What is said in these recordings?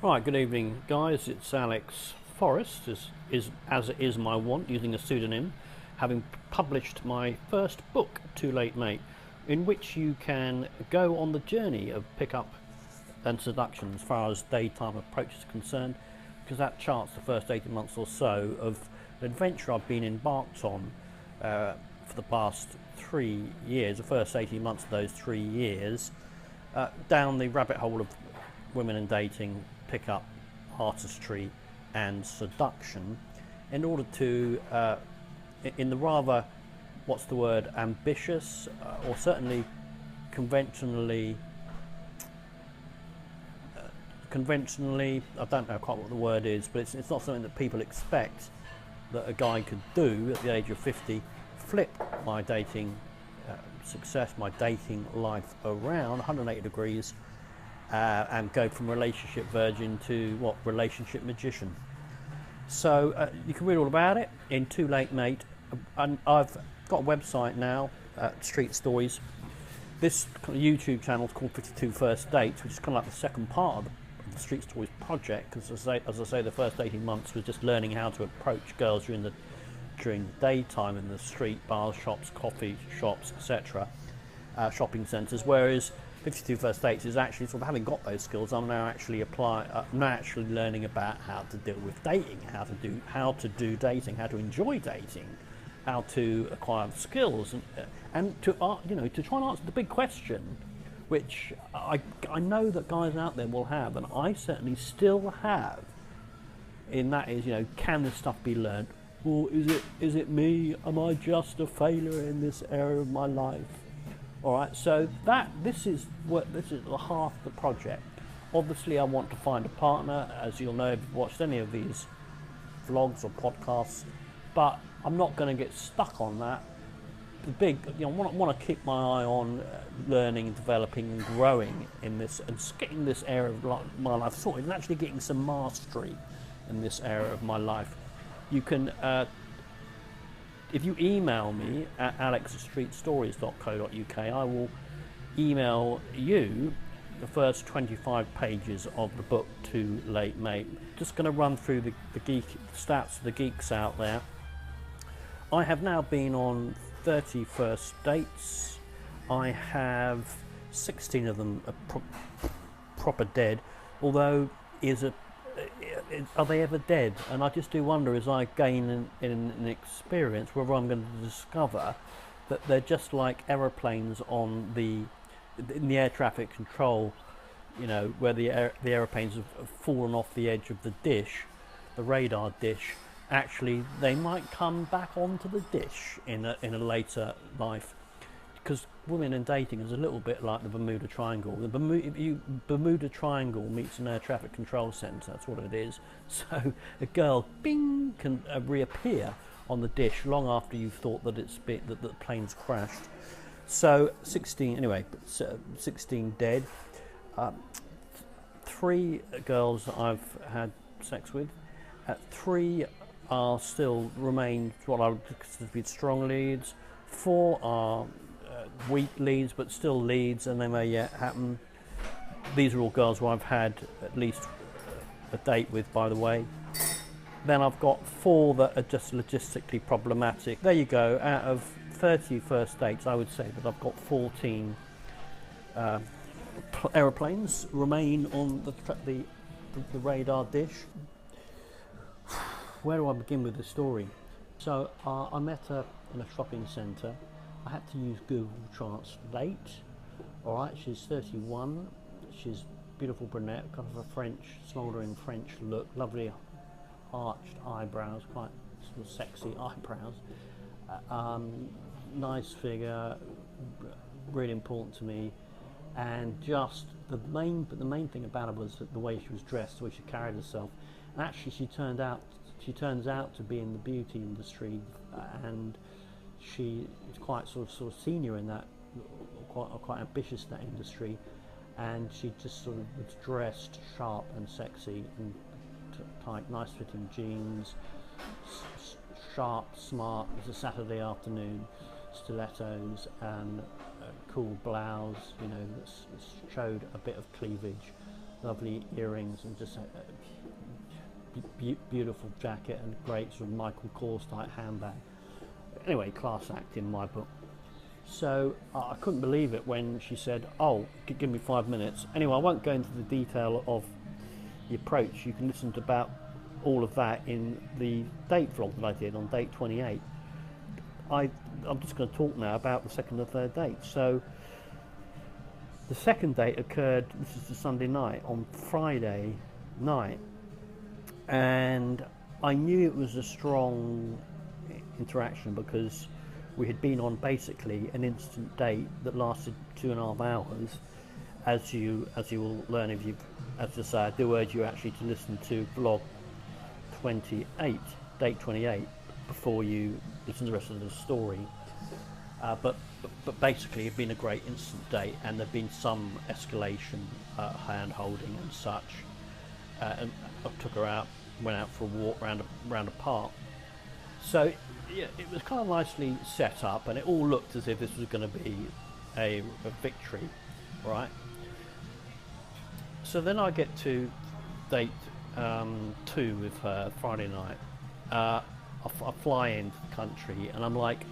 Right, good evening guys, it's Alex Forrest, as it is my wont, using a pseudonym, having published my first book, Too Late Mate, in which you can go on the journey of pickup and seduction as far as daytime approach is concerned, because that charts the first 18 months or so of an adventure I've been embarked on for the past 3 years, the first 18 months of those 3 years, down the rabbit hole of women and dating, pickup, artistry and seduction, in order to, in the rather, what's the word, ambitious or certainly conventionally, I don't know quite what the word is, but it's not something that people expect that a guy could do at the age of 50, flip my dating success, my dating life around 180 degrees, and go from relationship virgin to what, relationship magician. So you can read all about it in Too Late Mate, and I've got a website now, Street Stories. This kind of YouTube channel is called 52 First Dates, which is kind of like the second part of the Street Stories project, because as I say, the first 18 months was just learning how to approach girls during the daytime in the street, bars, shops, coffee shops, etc., shopping centres, whereas 52 First Dates is actually sort of, having got those skills, I'm now actually learning about how to deal with dating, how to do dating, how to enjoy dating, how to acquire skills, and to try and answer the big question, which I know that guys out there will have, and I certainly still have. In that is, can this stuff be learned, or is it me? Am I just a failure in this area of my life? All right, so this is the heart of the project. Obviously, I want to find a partner, as you'll know if you've watched any of these vlogs or podcasts, but I'm not going to get stuck on that. The big, I want to keep my eye on learning, developing, and growing in this, and getting this area of my life sorted, and actually getting some mastery in this area of my life. You can. If you email me at alex@streetstories.co.uk, I will email you the first 25 pages of the book, Too Late Mate. Just going to run through the geek stats of the geeks out there. I have now been on 30 first dates. I have 16 of them proper dead, although are they ever dead? And I just do wonder, as I gain an experience, whether I'm going to discover that they're just like aeroplanes in the air traffic control, where the aeroplanes have fallen off the edge of the dish, the radar dish. Actually, they might come back onto the dish in a later life, because women and dating is a little bit like the Bermuda Triangle. The Bermuda Triangle meets an air traffic control centre, that's what it is. So a girl, bing, can reappear on the dish long after you've thought that that the plane's crashed. So 16 dead. 3 girls I've had sex with. 3 are still remain what I would consider to be strong leads. 4 are weak leads, but still leads, and they may yet happen. These are all girls who I've had at least a date with, by the way. Then I've got 4 that are just logistically problematic. There you go. Out of 30 first dates, I would say that I've got 14 aeroplanes remain on the radar dish. Where do I begin with the story? So I met her in a shopping centre. I had to use Google Translate. All right, she's 31. She's beautiful brunette, kind of a French, smouldering French look, lovely arched eyebrows, quite sort of sexy eyebrows. Nice figure, really important to me. And just the main thing about her was the way she was dressed, the way she carried herself. And actually, she turns out to be in the beauty industry, and she is quite sort of senior in that, quite ambitious in that industry, and she just sort of was dressed sharp and sexy and tight, nice fitting jeans, sharp, smart. It was a Saturday afternoon, stilettos and a cool blouse, that showed a bit of cleavage, lovely earrings, and just a beautiful jacket and great sort of Michael Kors type handbag. Anyway, class act in my book. So I couldn't believe it when she said, "Oh, give me 5 minutes." Anyway, I won't go into the detail of the approach. You can listen to about all of that in the date vlog that I did on date 28. I'm just going to talk now about the second and third date. So the second date occurred, this is the Sunday night, on Friday night, and I knew it was a strong interaction because we had been on basically an instant date that lasted 2.5 hours. As you will learn if you, as I say, I do urge you actually to listen to vlog 28, date 28, before you listen to the rest of the story. But basically, it's been a great instant date, and there've been some escalation, hand holding and such. And I took her out, went out for a walk around a park. So yeah, it was kind of nicely set up, and it all looked as if this was going to be a victory, right? So then I get to date 2 with her Friday night. I fly into the country, and I'm like,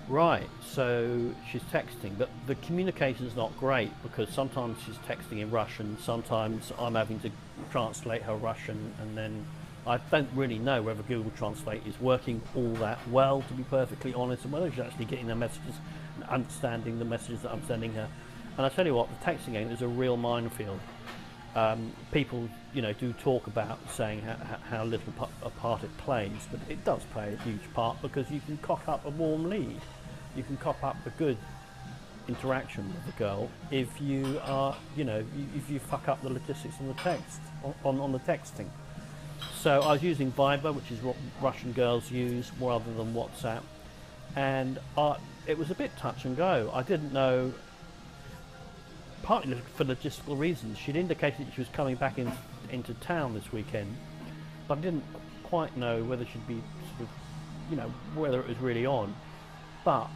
right, so she's texting, but the communication's not great because sometimes she's texting in Russian, sometimes I'm having to translate her Russian, and then I don't really know whether Google Translate is working all that well, to be perfectly honest, and whether she's actually getting the messages and understanding the messages that I'm sending her. And I tell you what, the texting game is a real minefield. People, do talk about saying how little a part it plays, but it does play a huge part because you can cock up a warm lead. You can cock up a good interaction with a girl if you are, if you fuck up the logistics on the text, on the texting. So I was using Viber, which is what Russian girls use, rather than WhatsApp, and it was a bit touch and go. I didn't know, partly for logistical reasons. She'd indicated that she was coming back into town this weekend, but I didn't quite know whether she'd be sort of, whether it was really on. But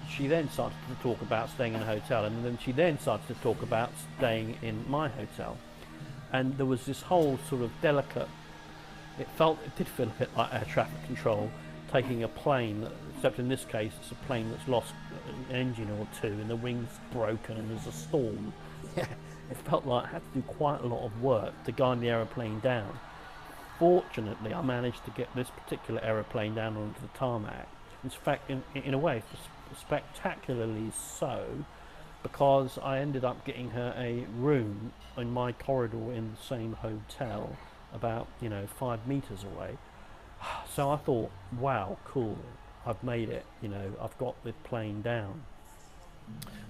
she then started to talk about staying in a hotel, and then she then started to talk about staying in my hotel. And there was this whole sort of delicate, it did feel a bit like air traffic control, taking a plane, except in this case it's a plane that's lost an engine or two and the wing's broken and there's a storm. Yeah, it felt like I had to do quite a lot of work to guide the aeroplane down. Fortunately, I managed to get this particular aeroplane down onto the tarmac. In fact, in a way, spectacularly so, because I ended up getting her a room in my corridor in the same hotel, about 5 meters away. So I thought, wow, cool, I've made it, I've got the plane down.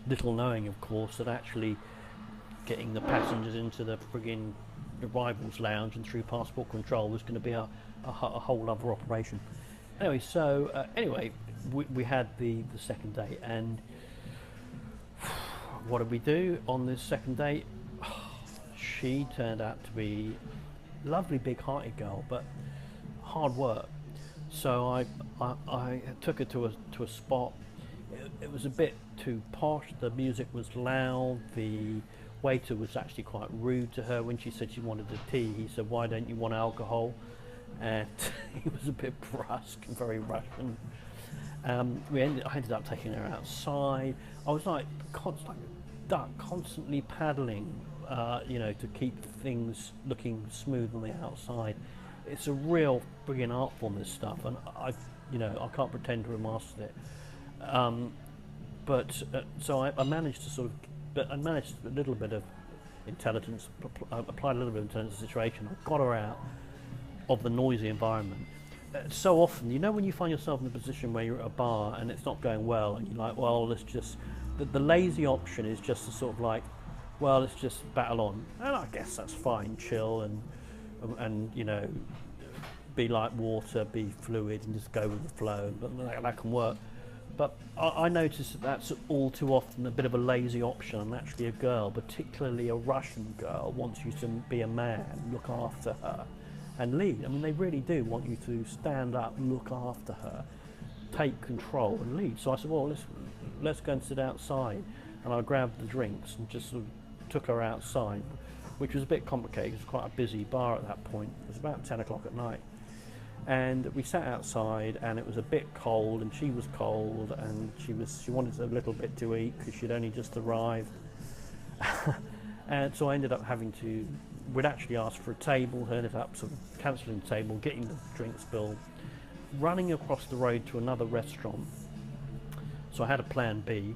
Little knowing, of course, that actually getting the passengers into the friggin' arrivals lounge and through passport control was going to be a whole other operation. Anyway, so we had the second date, and what did we do on this second date? She turned out to be a lovely big-hearted girl, but hard work. So I took her to a spot. It was a bit too posh. The music was loud. The waiter was actually quite rude to her when she said she wanted a tea. He said, "Why don't you want alcohol?" And he was a bit brusque and very Russian. I ended up taking her outside. I was like constantly paddling, to keep things looking smooth on the outside. It's a real friggin' art form, this stuff, and I can't pretend to have mastered it. So I managed to I managed a little bit of intelligence, applied a little bit of intelligence to the situation. I got her out of the noisy environment. So often, when you find yourself in a position where you're at a bar and it's not going well, and you're like, well, let's just, the lazy option is just to sort of like, well, let's just battle on. And I guess that's fine, chill and be like water, be fluid, and just go with the flow. But that can work. But I noticed that that's all too often a bit of a lazy option, and actually a girl, particularly a Russian girl, wants you to be a man, look after her, and lead. I mean, they really do want you to stand up, look after her, take control, and lead. So I said, well, let's go and sit outside. And I grabbed the drinks and just sort of took her outside, which was a bit complicated. It was quite a busy bar at that point. It was about 10 o'clock at night. And we sat outside, and it was a bit cold, and she was cold, and she wanted a little bit to eat because she'd only just arrived. And so I ended up we'd actually asked for a table, ended up sort of cancelling the table, getting the drinks bill, running across the road to another restaurant. So I had a plan B,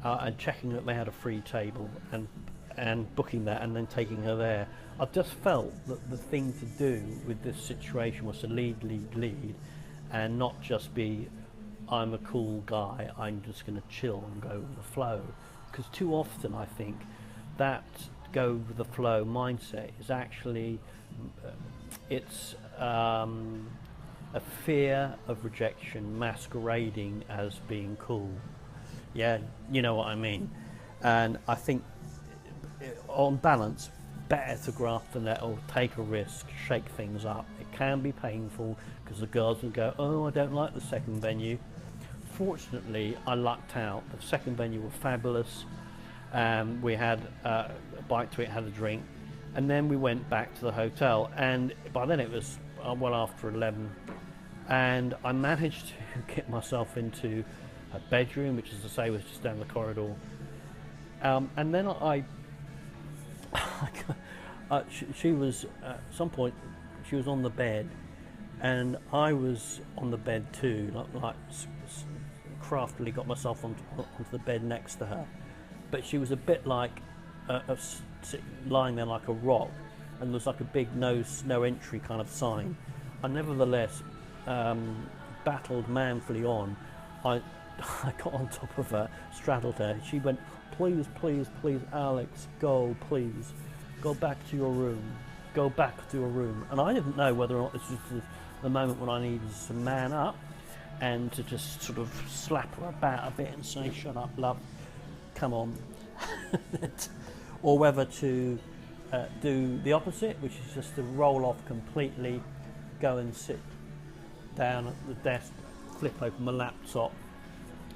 and checking that they had a free table, and booking that, and then taking her there. I just felt that the thing to do with this situation was to lead, and not just be, I'm a cool guy, I'm just going to chill and go with the flow. Because too often I think that go with the flow mindset is actually, it's a fear of rejection masquerading as being cool. Yeah, you know what I mean. And I think on balance, better to graft the net or take a risk, shake things up. It can be painful because the girls will go, oh, I don't like the second venue. Fortunately, I lucked out. The second venue was fabulous. We had a bite to it, had a drink, and then we went back to the hotel. And by then it was well after 11, and I managed to get myself into a bedroom, which, as I say, was just down the corridor. And then she was at some point, she was on the bed, and I was on the bed too, like craftily got myself onto the bed next to her. But she was a bit like lying there like a rock, and there was like a big no entry kind of sign. I nevertheless battled manfully on. I got on top of her, straddled her. She went, please, please, please, Alex, go, please. Go back to your room. Go back to your room. And I didn't know whether or not this was the moment when I needed to man up and to just sort of slap her about a bit and say, shut up, love, come on. Or whether to do the opposite, which is just to roll off completely, go and sit down at the desk, flip open my laptop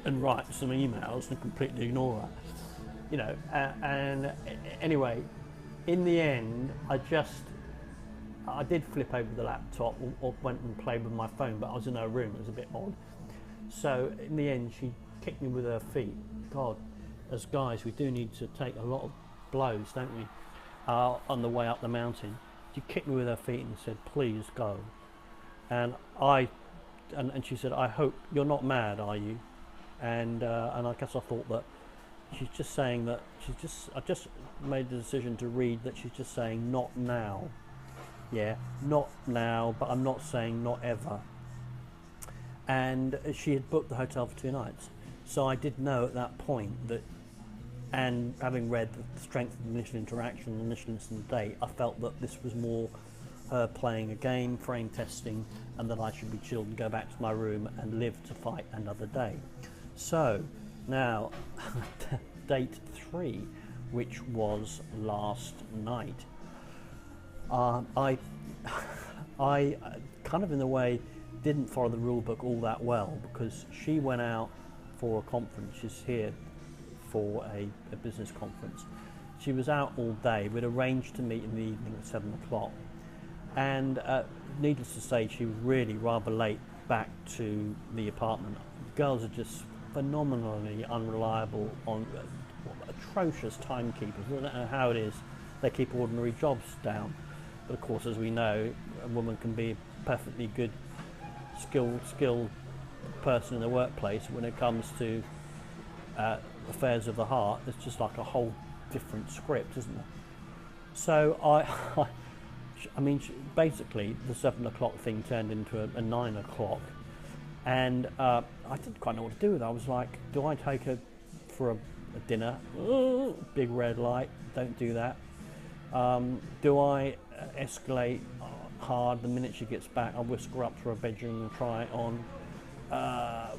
and write some emails and completely ignore her. You know, and anyway, in the end, I did flip over the laptop or went and played with my phone, but I was in her room. It was a bit odd. So in the end, she kicked me with her feet. God, as guys, we do need to take a lot of blows, don't we, on the way up the mountain. She kicked me with her feet and said, please go. And she said, I hope you're not mad, are you? And I guess I thought that she's just saying that I just made the decision to read that she's just saying not now. Yeah, not now, but I'm not saying not ever. And she had booked the hotel for 2 nights. So I did know at that point that, and having read the strength of the initial interaction, the initial instant date, I felt that this was more her playing a game, frame testing, and that I should be chilled and go back to my room and live to fight another day. So now, date 3, which was last night. I kind of in a way didn't follow the rule book all that well, because she went out for a conference. She's here for a business conference. She was out all day. We'd arranged to meet in the evening at 7 o'clock, and needless to say, she was really rather late back to the apartment. The girls are just phenomenally unreliable, atrocious timekeepers. I don't know how it is they keep ordinary jobs down, but of course, as we know, a woman can be a perfectly good skilled person in the workplace. When it comes to affairs of the heart, it's just like a whole different script, isn't it? So I mean, basically the 7 o'clock thing turned into a 9 o'clock, and I didn't quite know what to do with it. I was like, do I take her for a dinner? Big red light, don't do that. Do I escalate hard the minute she gets back? I'll whisk her up to her bedroom and try it on.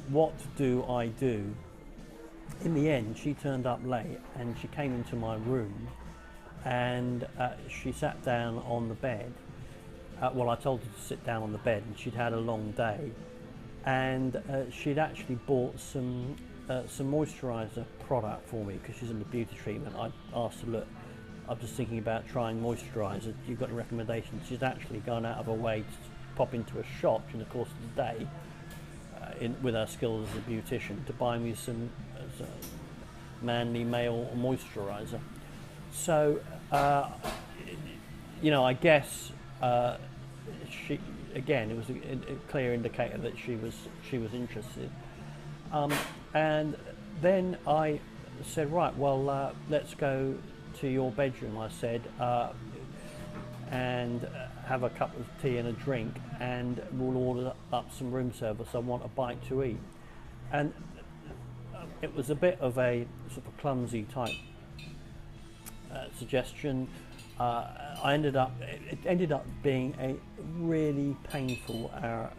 What do I do? In the end, she turned up late and she came into my room, and she sat down on the bed. Well, I told her to sit down on the bed, and she'd had a long day, and she'd actually bought some moisturiser product for me because she's in the beauty treatment. I asked her, look, I'm just thinking about trying moisturiser. You've got a recommendation? She's actually gone out of her way to pop into a shop in the course of the day, with her skills as a beautician, to buy me some manly male moisturiser. So, you know, I guess she, again, it was a clear indicator that she was interested. And then I said, right, well, let's go to your bedroom, I said, and have a cup of tea and a drink, and we'll order up some room service. I want a bite to eat. And it was a bit of a sort of clumsy type suggestion. It ended up being a really painful hour,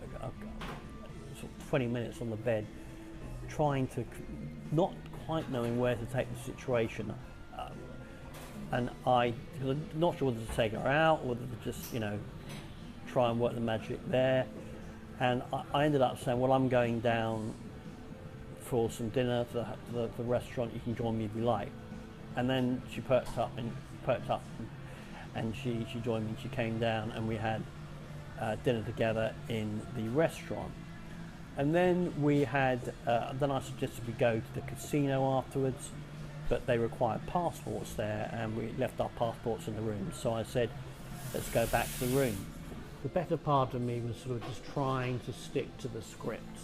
sort of 20 minutes on the bed, trying to, not quite knowing where to take the situation. And I was not sure whether to take her out or whether to just, you know, try and work the magic there. And I ended up saying, well, I'm going down for some dinner to the restaurant. You can join me if you like. And then she perked up and she joined me. She came down and we had dinner together in the restaurant. And then we had, then I suggested we go to the casino afterwards, but they required passports there, and we left our passports in the room. So I said, let's go back to the room. The better part of me was sort of just trying to stick to the script,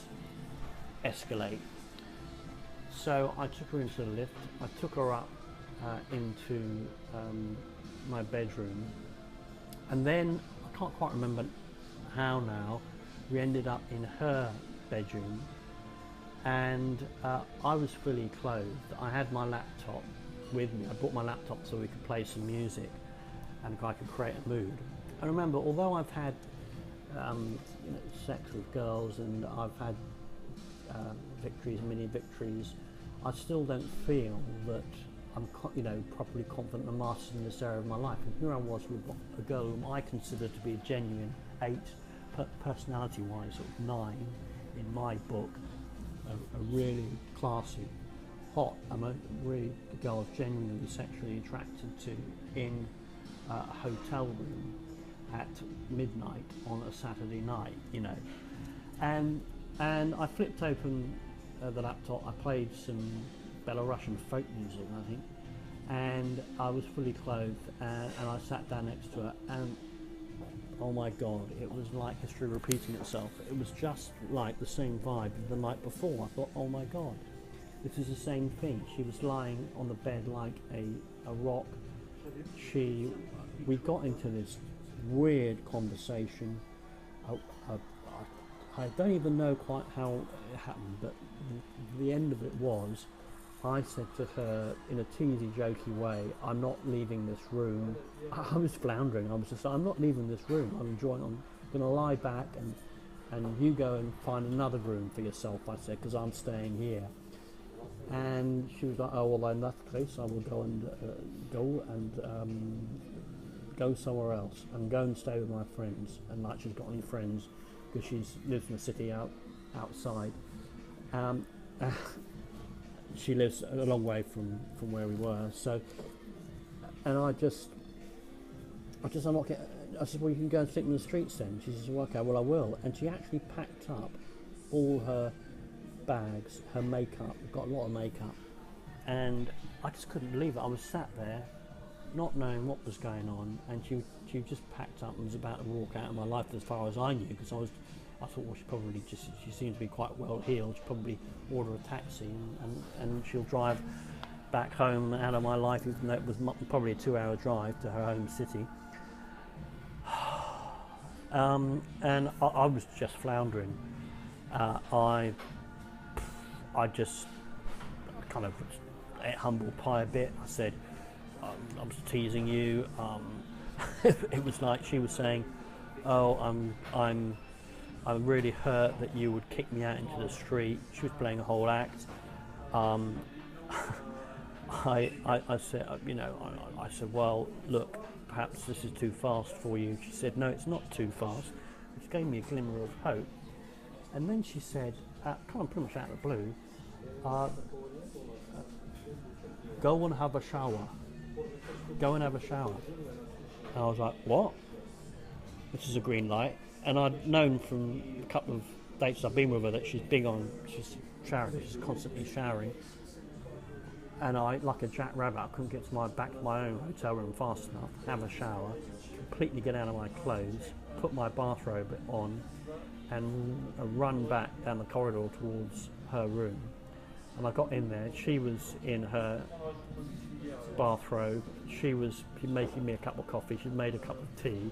escalate. So I took her into the lift. I took her up into my bedroom, and then I can't quite remember how now, we ended up in her bedroom, and I was fully clothed. I had my laptop with me. I brought my laptop so we could play some music and I could create a mood. And remember, although I've had you know, sex with girls and I've had victories, mini victories, I still don't feel that I'm you know, properly confident and mastered in this area of my life. And here I was with a girl whom I consider to be a genuine 8, personality-wise, sort of 9 in my book. A really classy, hot, really the girl I was genuinely sexually attracted to in a hotel room at midnight on a Saturday night, you know. And I flipped open the laptop. I played some Belarusian folk music, I think, and I was fully clothed, and I sat down next to her, and oh my God, it was like history repeating itself. It was just like the same vibe of the night before. I thought, oh my God, this is the same thing. She was lying on the bed like a rock. We got into this weird conversation. I don't even know quite how it happened, but the end of it was, I said to her in a teasy, jokey way, I'm not leaving this room. I was floundering. I was just, I'm not leaving this room. I'm going to lie back and you go and find another room for yourself, I said, because I'm staying here. And she was like, oh, well, in that case, I will go somewhere else and go and stay with my friends. And like she's got any friends, because she lives in the city outside. She lives a long way from where we were, so, and I'm not getting, I said, well, you can go and sleep in the streets then. She says, well, okay, well, I will. And she actually packed up all her bags, her makeup, got a lot of makeup, and I just couldn't believe it. I was sat there not knowing what was going on, and she just packed up and was about to walk out of my life as far as I knew, because I thought, well, she seems to be quite well heeled. She'll probably order a taxi and she'll drive back home out of my life, even though it was probably a 2-hour drive to her home city. And I was just floundering. I just kind of ate humble pie a bit. I said, I was teasing you. It was like she was saying, oh, I'm really hurt that you would kick me out into the street. She was playing a whole act. I said, you know, I said, well, look, perhaps this is too fast for you. She said, no, it's not too fast, which gave me a glimmer of hope. And then she said, kind of pretty much out of the blue, go and have a shower. go and have a shower. And I was like, what? Which is a green light. And I'd known from a couple of dates I've been with her that she's showering, she's constantly showering. And I, like a jackrabbit, I couldn't get to back to my own hotel room fast enough, have a shower, completely get out of my clothes, put my bathrobe on, and run back down the corridor towards her room. And I got in there, she was in her bathrobe, she was making me a cup of coffee, she'd made a cup of tea,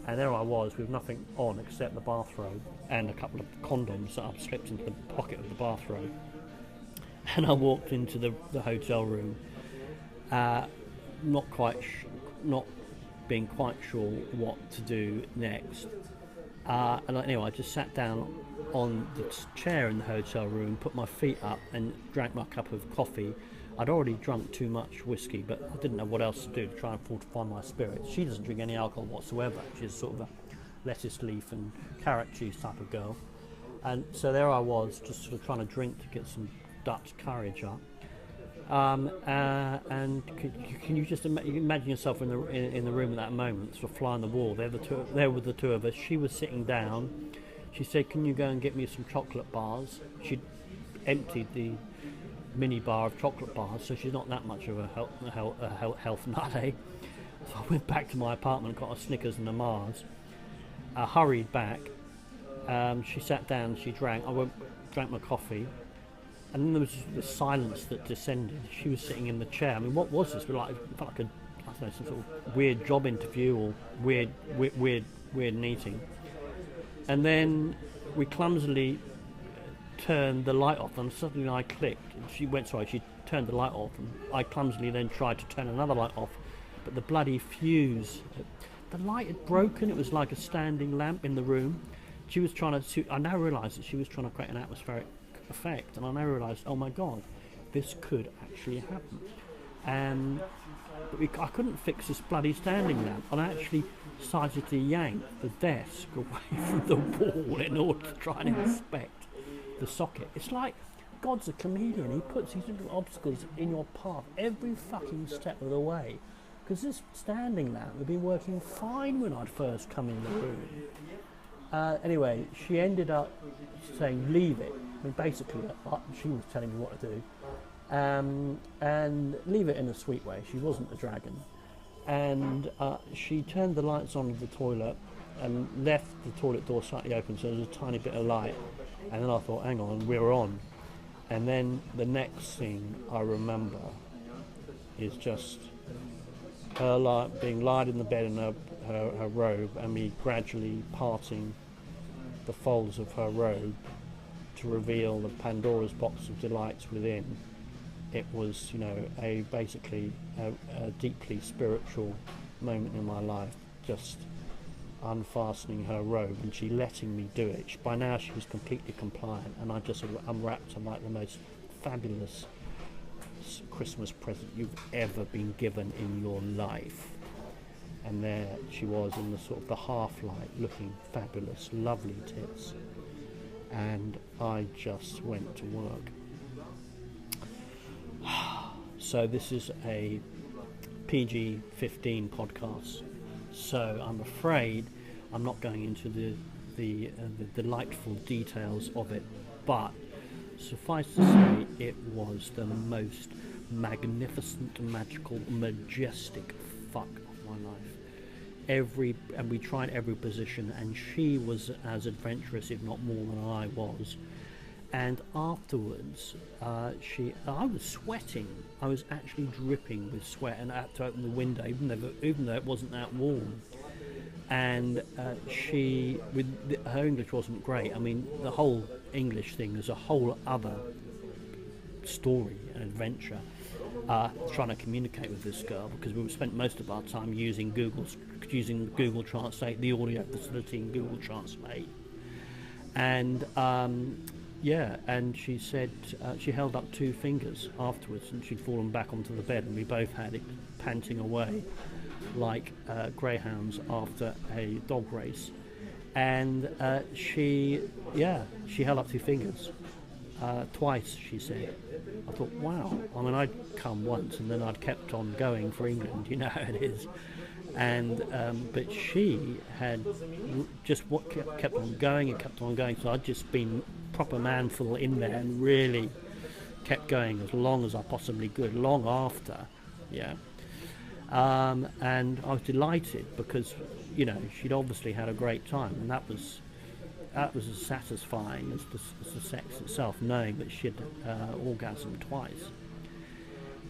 and there I was with nothing on except the bathrobe and a couple of condoms that I'd slipped into the pocket of the bathrobe. And I walked into the hotel room, not being quite sure what to do next. And anyway, I just sat down on the chair in the hotel room, put my feet up and drank my cup of coffee. I'd already drunk too much whiskey, but I didn't know what else to do to try and fortify my spirits. She doesn't drink any alcohol whatsoever. She's sort of a lettuce leaf and carrot juice type of girl. And so there I was, just sort of trying to drink to get some Dutch courage up. And can you just imagine yourself in the room at that moment, sort of fly on the wall? There were the two of us. She was sitting down. She said, "Can you go and get me some chocolate bars?" She'd emptied the mini bar of chocolate bars, so she's not that much of a health nut, eh? So I went back to my apartment, got a Snickers and a Mars. I hurried back. She sat down. She drank. I drank my coffee. And then there was just this silence that descended. She was sitting in the chair. I mean, what was this? It felt like a, I don't know, some sort of weird job interview or weird meeting. And then we clumsily turned the light off, and suddenly I clicked. She turned the light off, and I clumsily then tried to turn another light off, but the bloody fuse, the light had broken. It was like a standing lamp in the room. She was trying to. I now realise that she was trying to create an atmospheric effect, and I now realised, oh my god, this could actually happen. And I couldn't fix this bloody standing lamp, and I actually decided to yank the desk away from the wall in order to try and inspect the socket. It's like God's a comedian. He puts these little obstacles in your path every fucking step of the way, because this standing lamp had been working fine when I'd first come in the room. Anyway, she ended up saying, leave it. I mean, basically, she was telling me what to do. And leave it in a sweet way. She wasn't a dragon. And she turned the lights on in the toilet and left the toilet door slightly open, so there was a tiny bit of light. And then I thought, hang on, we're on. And then the next thing I remember is just her being lied in the bed in her robe, and me gradually parting the folds of her robe to reveal the Pandora's box of delights within. It was, basically a deeply spiritual moment in my life, just unfastening her robe and she letting me do it. By now she was completely compliant, and I just sort of unwrapped her like the most fabulous Christmas present you've ever been given in your life. And there she was in the sort of the half light, looking fabulous, lovely tits. And I just went to work. So this is a PG-15 podcast, so I'm afraid I'm not going into the delightful details of it, but suffice to say, it was the most magnificent, magical, majestic fuck of my life. And we tried every position, and she was as adventurous, if not more, than I was. And afterwards, I was sweating. I was actually dripping with sweat, and I had to open the window, even though it wasn't that warm. And her English wasn't great. I mean, the whole English thing is a whole other story and adventure. Trying to communicate with this girl, because we spent most of our time using Google Translate, the audio facility in Google Translate. And and she said she held up two fingers afterwards, and she'd fallen back onto the bed, and we both had it panting away like greyhounds after a dog race. And she held up two fingers, twice, she said. I thought, wow. I mean, I'd come once and then I'd kept on going for England, you know how it is. And but she had just kept on going and kept on going. So I'd just been proper manful in there and really kept going as long as I possibly could, long after, yeah. And I was delighted because, you know, she'd obviously had a great time, and that was as satisfying as the sex itself, knowing that she'd orgasmed twice.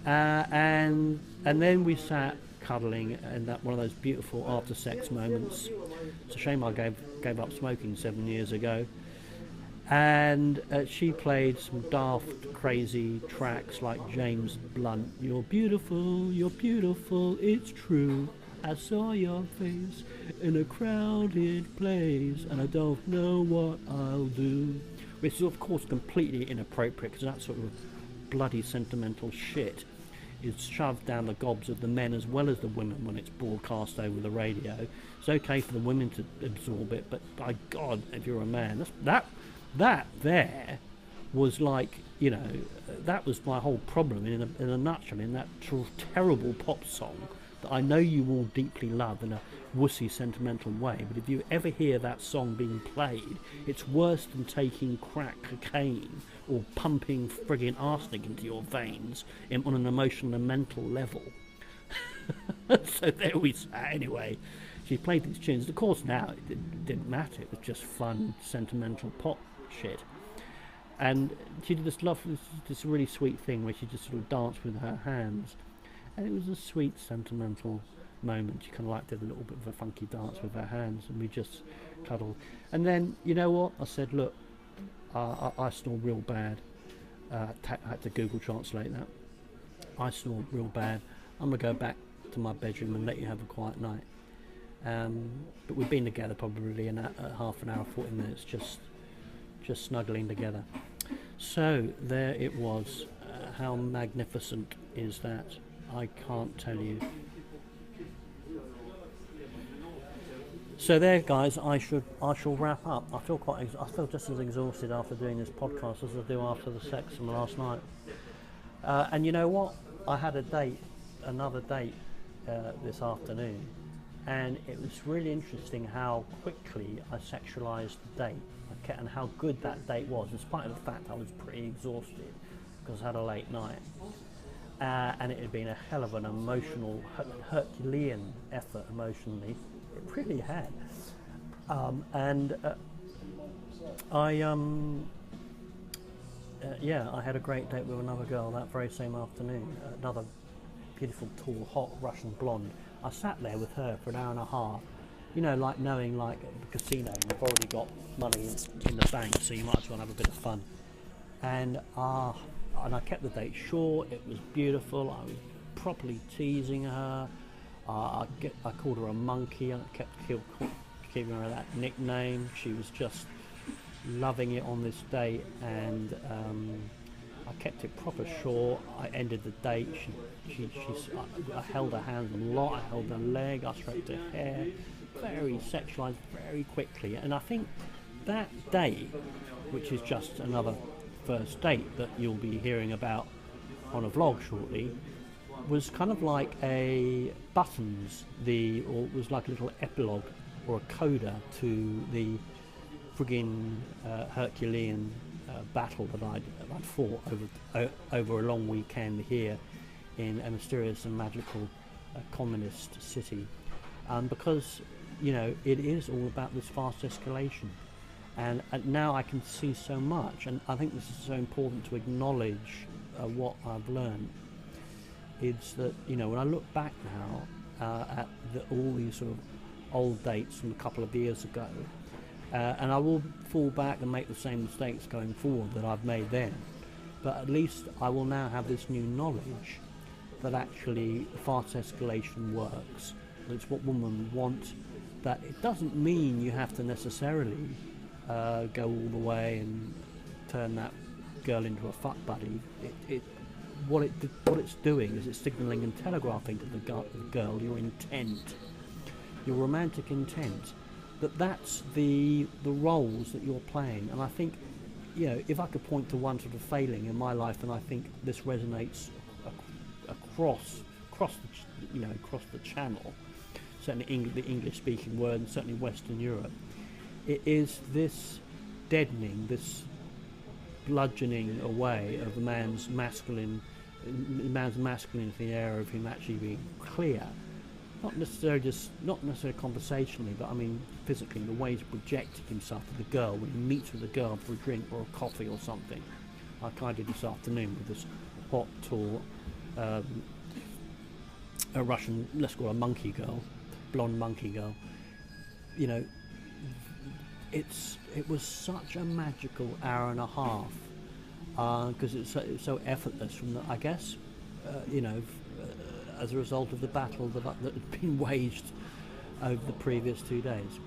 And then we sat cuddling, and that one of those beautiful after sex moments. It's a shame I gave up smoking 7 years ago. And she played some daft, crazy tracks like James Blunt. You're beautiful, it's true. I saw your face in a crowded place, and I don't know what I'll do. Which is, of course, completely inappropriate, because that sort of bloody sentimental shit is shoved down the gobs of the men as well as the women when it's broadcast over the radio. It's okay for the women to absorb it, but by God, if you're a man, that there was like, you know, that was my whole problem in a nutshell, in that terrible pop song that I know you all deeply love in a wussy sentimental way, but if you ever hear that song being played, it's worse than taking crack cocaine or pumping frigging arsenic into your veins on an emotional and mental level. So there we sat anyway. She played these tunes. Of course now it didn't matter, it was just fun, sentimental pop shit. And she did this really sweet thing where she just sort of danced with her hands, and it was a sweet sentimental moment. She kind of like did a little bit of a funky dance with her hands, and we just cuddled. And then, you know what, I said, look, I snore real bad. I had to Google translate that. I snore real bad. I'm gonna go back to my bedroom and let you have a quiet night. But we've been together probably in half an hour, 40 minutes, just snuggling together. So there it was. How magnificent is that? I can't tell you. So there, guys, I shall wrap up. I feel just as exhausted after doing this podcast as I do after the sex from last night. And you know what? I had another date this afternoon, and it was really interesting how quickly I sexualized the date, okay, and how good that date was, in spite of the fact I was pretty exhausted because I had a late night. And it had been a hell of an emotional, Herculean effort emotionally. It really had. I had a great date with another girl that very same afternoon. Another beautiful, tall, hot Russian blonde. I sat there with her for an hour and a half. You know, like knowing, like at the casino, you've already got money in the bank, so you might as well have a bit of fun. And I kept the date short. It was beautiful. I was properly teasing her. I called her a monkey. I kept giving her that nickname. She was just loving it on this date, and I kept it proper short. I ended the date. I held her hands a lot. I held her leg. I stroked her hair. Very sexualized, very quickly. And I think that date, which is just another first date that you'll be hearing about on a vlog shortly, was kind of like a buttons, or it was like a little epilogue or a coda to the friggin' Herculean battle that I'd fought over a long weekend here in a mysterious and magical communist city, because, you know, it is all about this fast escalation. And now I can see so much, and I think this is so important to acknowledge what I've learned. Is that, you know, when I look back now at all these sort of old dates from a couple of years ago, and I will fall back and make the same mistakes going forward that I've made then, but at least I will now have this new knowledge that actually fast escalation works. It's what women want. That it doesn't mean you have to necessarily go all the way and turn that girl into a fuck buddy. What it's doing is it's signalling and telegraphing to the girl your intent, your romantic intent, that's the roles that you're playing. And I think you know, if I could point to one sort of failing in my life, and I think this resonates across the channel, certainly the English-speaking world, and certainly Western Europe, it is this deadening, this bludgeoning away of the man's masculinity, in the area of him actually being clear, not necessarily conversationally, but I mean physically, the way he's projecting himself to the girl when he meets with a girl for a drink or a coffee or something, like I did this afternoon with this hot, tall, a Russian, let's call her a monkey girl, blonde monkey girl. You know, it was such a magical hour and a half, because it's so effortless from the, I guess, as a result of the battle that had been waged over the previous 2 days.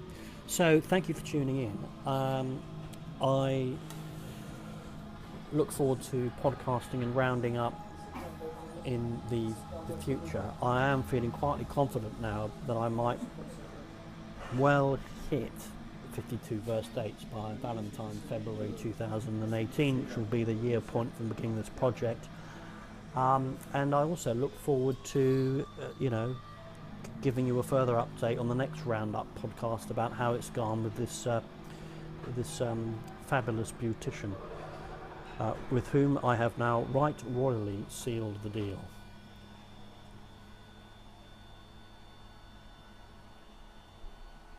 So thank you for tuning in. I look forward to podcasting and rounding up in the future. I am feeling quietly confident now that I might well hit 52 verse dates by Valentine, February 2018, which will be the year point from beginning this project. And I also look forward to, giving you a further update on the next roundup podcast about how it's gone with this fabulous beautician, with whom I have now right royally sealed the deal.